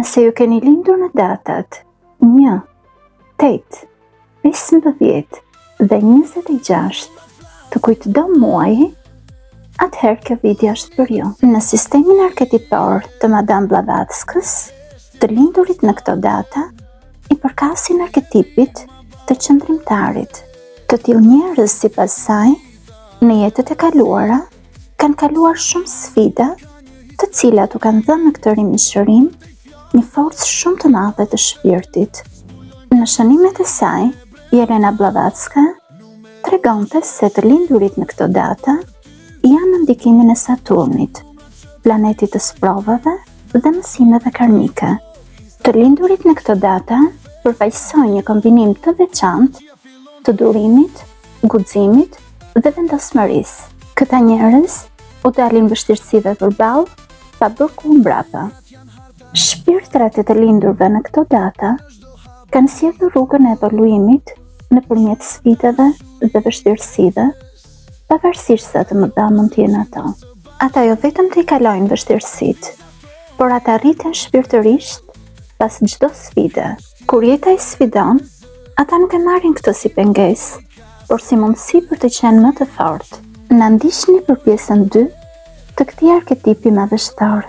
Nëse ju keni lindur në datat 1, 8, 15 dhe 26 të kujtdo muaji, atëherë kjo video është për ju. Në sistemin arketipor të Madame Blavatskës, të lindurit në këto data i përkasin arketipit të qëndrimtarit. Të tillë njerëz sipas saj, në jetët e kaluara, kanë kaluar shumë sfida, të cilat u kanë dhënë në këtë rimishërim një forcë shumë të madhe të shpirtit. Në shënimet e saj, Jelena Blavatska tregonte se të lindurit në këto data janë në ndikimin e Saturnit, planetit të sprovave dhe mësimeve karmike. Të lindurit në këto data përfaqësojnë një kombinim të veçantë të durimit, guximit dhe vendosmërisë. Këta njerëz u dalin vështirësive përballë pa bërë kurrë mbrapa. Shpirtrat e të lindurve në këto data kanë sjellur rrugën e evoluimit nëpërmjet sfidave dhe vështirësive, pavarësisht sa të mëdha mund të jenë ato. Ata jo vetëm të i kalojnë vështirësitë, por ata rriten shpirtërisht pas çdo sfide. Kur jeta i sfidon, ata nuk e marrin këtë si pengesë, por si mundësi për të qenë më të fortë. Na ndiqni për pjesën 2 të këtij arketipi madhështor.